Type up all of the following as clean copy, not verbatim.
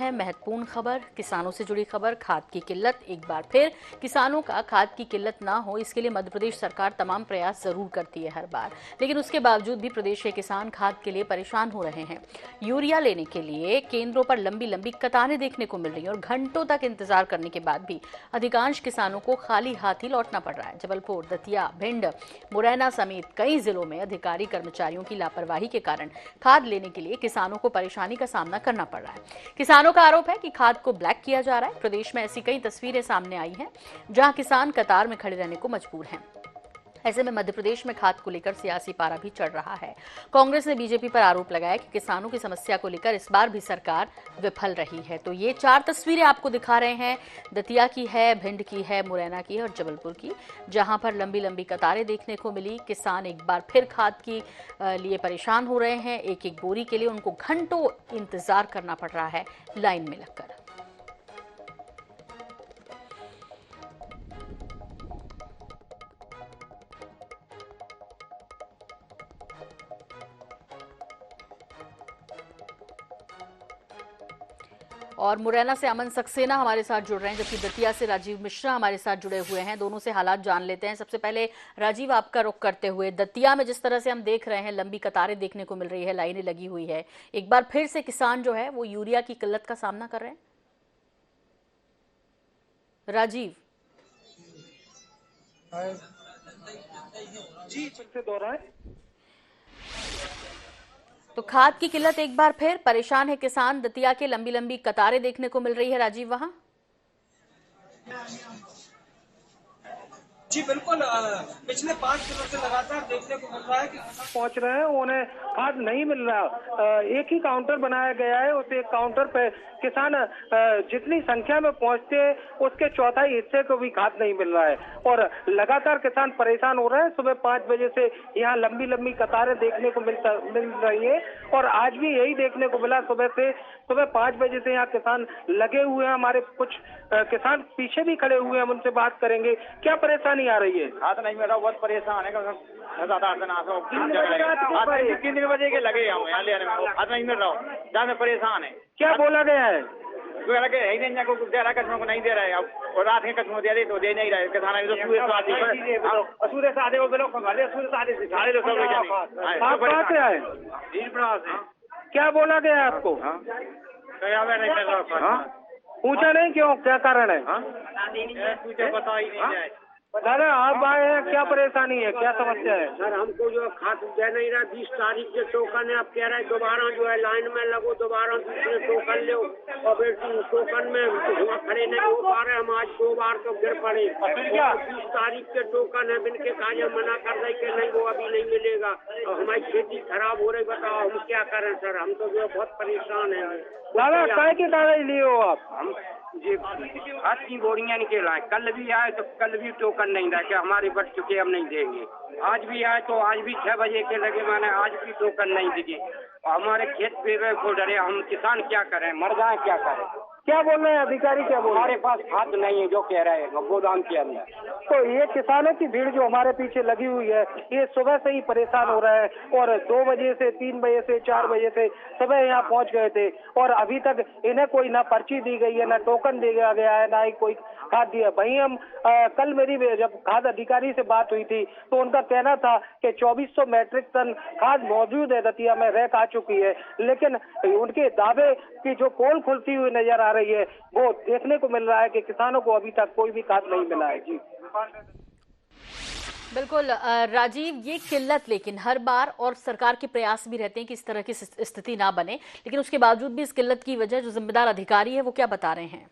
है महत्वपूर्ण खबर, किसानों से जुड़ी खबर। खाद की किल्लत एक बार फिर। किसानों का खाद की किल्लत ना हो, इसके लिए मध्य प्रदेश सरकार तमाम प्रयास जरूर करती है हर बार, लेकिन उसके बावजूद भी प्रदेश के किसान खाद के लिए परेशान हो रहे हैं। यूरिया लेने के लिए केंद्रों पर लंबी लंबी कतारें देखने को मिल रही हैं और घंटों तक इंतजार करने के बाद भी अधिकांश किसानों को खाली हाथ ही लौटना पड़ रहा है। जबलपुर, दतिया, भिंड, मुरैना समेत कई जिलों में अधिकारी कर्मचारियों की लापरवाही के कारण खाद लेने के लिए किसानों को परेशानी का सामना करना पड़ रहा है। किसानों का आरोप है कि खाद को ब्लैक किया जा रहा है। प्रदेश में ऐसी कई तस्वीरें सामने आई हैं जहां किसान कतार में खड़े रहने को मजबूर हैं। ऐसे में मध्य प्रदेश में खाद को लेकर सियासी पारा भी चढ़ रहा है। कांग्रेस ने बीजेपी पर आरोप लगाया कि किसानों की समस्या को लेकर इस बार भी सरकार विफल रही है। तो ये 4 तस्वीरें आपको दिखा रहे हैं, दतिया की है, भिंड की है, मुरैना की है और जबलपुर की, जहां पर लंबी लंबी कतारें देखने को मिली। किसान एक बार फिर खाद के लिए परेशान हो रहे हैं। एक एक बोरी के लिए उनको घंटों इंतजार करना पड़ रहा है लाइन में लगकर। और मुरैना से अमन सक्सेना हमारे साथ जुड़ रहे हैं, जबकि दतिया से राजीव मिश्रा हमारे साथ जुड़े हुए हैं। दोनों से हालात जान लेते हैं। सबसे पहले राजीव, आपका रुख करते हुए, दतिया में जिस तरह से हम देख रहे हैं लंबी कतारें देखने को मिल रही है, लाइनें लगी हुई है, एक बार फिर से किसान जो है वो यूरिया की किल्लत का सामना कर रहे हैं। राजीव जी, फिर से दोहराएं। तो खाद की किल्लत एक बार फिर, परेशान है किसान। दतिया के लंबी लंबी कतारें देखने को मिल रही है राजीव वहां। जी बिल्कुल, पिछले 5 दिनों से लगातार देखने को मिल रहा है कि पहुंच रहे हैं, उन्हें खाद नहीं मिल रहा। एक ही काउंटर बनाया गया है, उस एक काउंटर पे किसान जितनी संख्या में पहुंचते हैं उसके चौथाई हिस्से को भी खाद नहीं मिल रहा है और लगातार किसान परेशान हो रहे हैं। सुबह 5 बजे से यहाँ लंबी लंबी कतारें देखने को मिल रही है और आज भी यही देखने को मिला। सुबह 5 बजे से यहाँ किसान लगे हुए हैं। हमारे कुछ किसान पीछे भी खड़े हुए हैं, हम उनसे बात करेंगे। क्या परेशानी आ रही है? खाद नहीं मिल रहा, बहुत परेशान है। 3 बजे के लगे यहाँ लेने में, खाद नहीं मिल रहा, ज्यादा परेशान है। क्या बोला गया है? को नहीं दे रहा, कस्टमर को नहीं दे रहा है। और रात के कस्टमर दे रहे तो दे नहीं रहे। किसान सूर्य से आधे को लोग साढ़े 200 आप कहाँ से आए? क्या बोला गया है आपको? नहीं मिल रहा। पूछा नहीं क्यों, क्या कारण है? पता ही नहीं है। दादा, आप आए हैं, क्या परेशानी है, क्या समस्या है? सर, हमको जो खाद दे नहीं रहा। 20 तारीख के टोकन है, अब कह रहा है दोबारा जो है लाइन में लगो, दोबारा दूसरे टोकन लो और फिर टोकन में हुआ खड़े नहीं हो पा रहे। हम आज 2 बार तो गिर पड़े। 20 तारीख के टोकन है, बिनके काज मना कर रहे कि नहीं वो अभी नहीं मिलेगा। हमारी खेती खराब हो रही, बताओ हम क्या करें सर? हम तो जो है बहुत परेशान है। दादा, काय के कागज लिए हो आप? हम ये खाद की बोरियां निकल आए। कल भी आए तो कल भी टोकन नहीं था कि हमारे बढ़ चुके, हम नहीं देंगे। आज भी आए तो आज भी 6 बजे के लगे, मैंने आज भी टोकन नहीं दिए। हमारे खेत पे को डरे, हम किसान क्या करें, मर जाए क्या करें? क्या बोल रहे हैं अधिकारी? क्या बोल रहे हमारे पास खाद नहीं है जो कह रहे हैं गोदाम के अंदर। तो ये किसानों की भीड़ जो हमारे पीछे लगी हुई है, ये सुबह से ही परेशान हो रहा है और 2 बजे से 3 बजे से 4 बजे से सुबह यहाँ पहुँच गए थे और अभी तक इन्हें कोई ना पर्ची दी गई है, ना टोकन दिया गया है, ना ही कोई खाद दिया। वहीं हम कल मेरी जब खाद अधिकारी से बात हुई थी तो उनका कहना था कि 2400 मैट्रिक टन खाद मौजूद है, दतिया में रैक आ चुकी है, लेकिन उनके दावे की जो पोल खुलती हुई नजर आ रही है वो देखने को मिल रहा है कि किसानों को अभी तक कोई भी खाद नहीं मिला है। जी बिल्कुल राजीव, ये किल्लत लेकिन हर बार, और सरकार के प्रयास भी रहते हैं कि इस तरह की स्थिति ना बने, लेकिन उसके बावजूद भी इस किल्लत की वजह जो जिम्मेदार अधिकारी है वो क्या बता रहे हैं?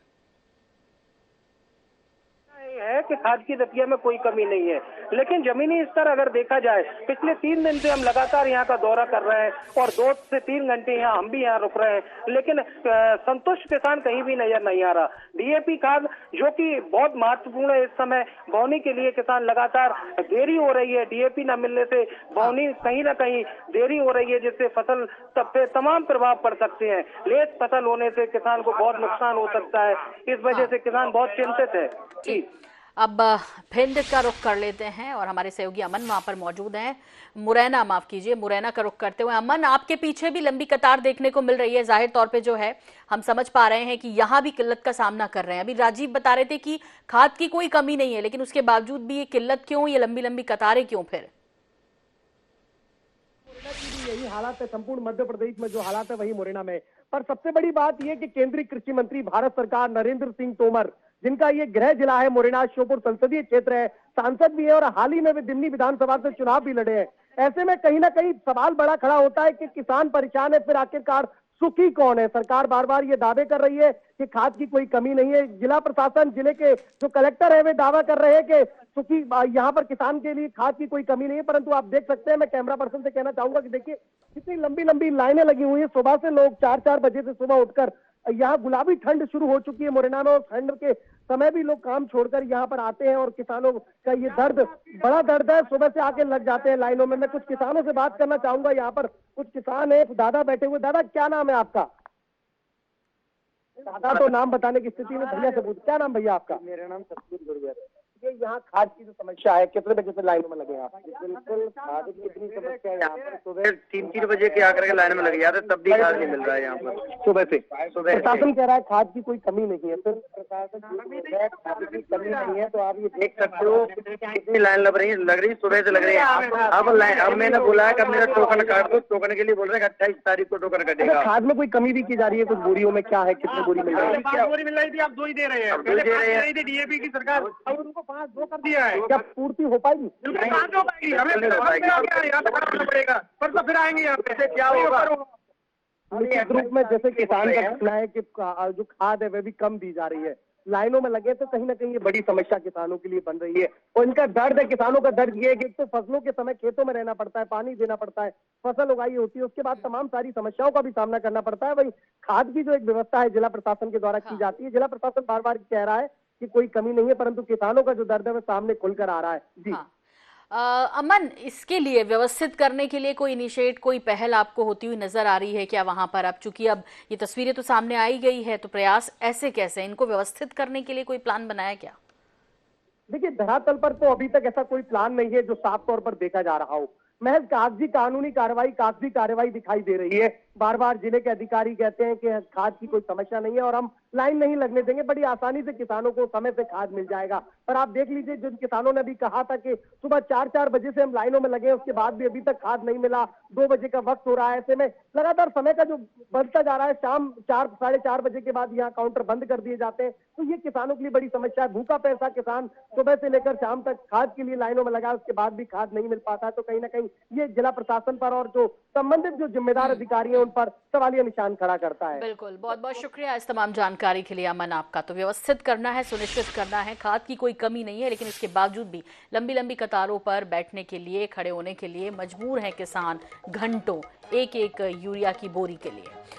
है कि खाद की दतिया में कोई कमी नहीं है, लेकिन जमीनी स्तर अगर देखा जाए, पिछले 3 दिन से हम लगातार यहाँ का दौरा कर रहे हैं और 2 से 3 घंटे यहाँ हम भी यहाँ रुक रहे हैं, लेकिन संतुष्ट किसान कहीं भी नजर नहीं आ रहा। डीएपी खाद जो कि बहुत महत्वपूर्ण है, इस समय बोनी के लिए किसान लगातार देरी हो रही है। डीएपी न मिलने से बोनी कहीं ना कहीं देरी हो रही है, जिससे फसल पे तमाम प्रभाव पड़ सकते हैं। लेट फसल होने से किसान को बहुत नुकसान हो सकता है, इस वजह से किसान बहुत चिंतित है। जी अब भिंड का रुख कर लेते हैं और हमारे सहयोगी अमन वहां पर मौजूद हैं। मुरैना, माफ कीजिए, मुरैना का रुख करते हुए अमन, आपके पीछे भी लंबी कतार देखने को मिल रही है। जाहिर तौर पे जो है हम समझ पा रहे हैं कि यहाँ भी किल्लत का सामना कर रहे हैं। अभी राजीव बता रहे थे कि खाद की कोई कमी नहीं है, लेकिन उसके बावजूद भी ये किल्लत क्यों, ये लंबी लंबी कतारें क्यों? फिर यही हालात है संपूर्ण मध्य प्रदेश में, जो हालात है वही मुरैना में। पर सबसे बड़ी बात यह कि केंद्रीय कृषि मंत्री भारत सरकार नरेंद्र सिंह तोमर, जिनका ये गृह जिला है मुरैना, श्योपुर संसदीय क्षेत्र है, सांसद भी है और हाल ही में वे दिल्ली विधानसभा से चुनाव भी लड़े हैं। ऐसे में कहीं ना कहीं सवाल बड़ा खड़ा होता है कि किसान परेशान है, फिर आखिरकार सुखी कौन है? सरकार बार बार ये दावे कर रही है कि खाद की कोई कमी नहीं है। जिला प्रशासन, जिले के जो कलेक्टर है, वे दावा कर रहे हैं कि सुखी यहाँ पर किसान के लिए खाद की कोई कमी नहीं है। परंतु आप देख सकते हैं, मैं कैमरा पर्सन से कहना चाहूंगा कि देखिए कितनी लंबी लंबी लाइनें लगी हुई है। सुबह से लोग 4-4 बजे से सुबह उठकर, यहाँ गुलाबी ठंड शुरू हो चुकी है मुरैना में, और ठंड के समय भी लोग काम छोड़कर यहाँ पर आते हैं और किसानों का ये दर्द, बड़ा दर्द है। सुबह से आके लग जाते हैं लाइनों में। मैं कुछ किसानों से बात करना चाहूंगा। यहाँ पर कुछ किसान है, दादा बैठे हुए। दादा, क्या नाम है आपका? दादा तो नाम बताने की स्थिति में, भैया से पूछ, क्या नाम भैया आपका? मेरा नाम सतगुरु गुरुवर है। ये यहाँ खाद की जो समस्या है, कितने बजे से लाइनों में लगे आप? बिल्कुल खाद की इतनी समस्या है यहाँ पर, सुबह 3-3 बजे के आकर के लाइन में लग जाते, तब भी खाद नहीं मिल रहा है यहाँ पर सुबह से। सुबह प्रशासन कह रहा है खाद की कोई कमी नहीं है, फिर प्रशासन खाद की कमी नहीं है। तो आप ये देख सकते हो कितनी लाइन लग रही सुबह से लग रही है। अब मैंने बोला है कि अब मेरा टोकन काट दो। टोकन के लिए बोल रहे हैं 28 तारीख को टोकन कटेगा। खाद में कोई कमी भी की जा रही है? कुछ बोरियों में क्या है, कितनी बोरी मिल रही है? 5 बोरी मिल रही थी, आप 2 ही दे रहे हैं। दे रहे हैं डीएपी की सरकार, अब उनको 5-2 कर दिया है। क्या पूर्ति हो पाएगी? नहीं हो पाएगी, हमें यहाँ तक आना पड़ेगा, पर तो फिर आएंगे यहाँ पे। क्या होगा निश्चित रूप में, जैसे किसान का कहना है कि जो खाद है वह भी कम दी जा रही है, लाइनों में लगे, तो कहीं ना कहीं ये बड़ी समस्या किसानों के लिए बन रही है। और इनका दर्द है, किसानों का दर्द ये है कि एक तो फसलों के समय खेतों में रहना पड़ता है, पानी देना पड़ता है, फसल उगाई होती है, उसके बाद तमाम सारी समस्याओं का भी सामना करना पड़ता है। वही खाद की जो एक व्यवस्था है जिला प्रशासन के द्वारा की जाती है, जिला प्रशासन बार बार कह रहा है कि कोई कमी नहीं है, परंतु किसानों का जो दर्द है वो सामने खुलकर आ रहा है। जी अमन, इसके लिए व्यवस्थित करने के लिए कोई इनिशिएट, कोई पहल आपको होती हुई नजर आ रही है क्या वहां पर? अब चूंकि अब ये तस्वीरें तो सामने आई गई है, तो प्रयास ऐसे कैसे, इनको व्यवस्थित करने के लिए कोई प्लान बनाया क्या? देखिए, धरातल पर तो अभी तक ऐसा कोई प्लान नहीं है जो साफ तौर पर देखा जा रहा हो। महज कागजी कानूनी कार्रवाई दिखाई दे रही है। बार बार जिले के अधिकारी कहते हैं कि खाद की कोई समस्या नहीं है और हम लाइन नहीं लगने देंगे, बड़ी आसानी से किसानों को समय से खाद मिल जाएगा। पर आप देख लीजिए, जिन किसानों ने भी कहा था कि सुबह 4-4 बजे से हम लाइनों में लगे, उसके बाद भी अभी तक खाद नहीं मिला, 2 बजे का वक्त हो रहा है। ऐसे में लगातार समय का जो बढ़ता जा रहा है, शाम 4-4:30 बजे के बाद यहाँ काउंटर बंद कर दिए जाते हैं, तो ये किसानों के लिए बड़ी समस्या है। भूखा पैसा किसान सुबह से लेकर शाम तक खाद के लिए लाइनों में लगा, उसके बाद भी खाद नहीं मिल पाता है। तो कहीं ना कहीं ये जिला प्रशासन पर और जो संबंधित जो जिम्मेदार अधिकारी हैं उन पर सवालिया निशान खड़ा करता है। बिल्कुल, बहुत बहुत शुक्रिया इस तमाम जानकारी के लिए अमन आपका। तो व्यवस्थित करना है, सुनिश्चित करना है, खाद की कोई कमी नहीं है, लेकिन इसके बावजूद भी लंबी लंबी कतारों पर बैठने के लिए, खड़े होने के लिए मजबूर हैं किसान, घंटों एक एक यूरिया की बोरी के लिए।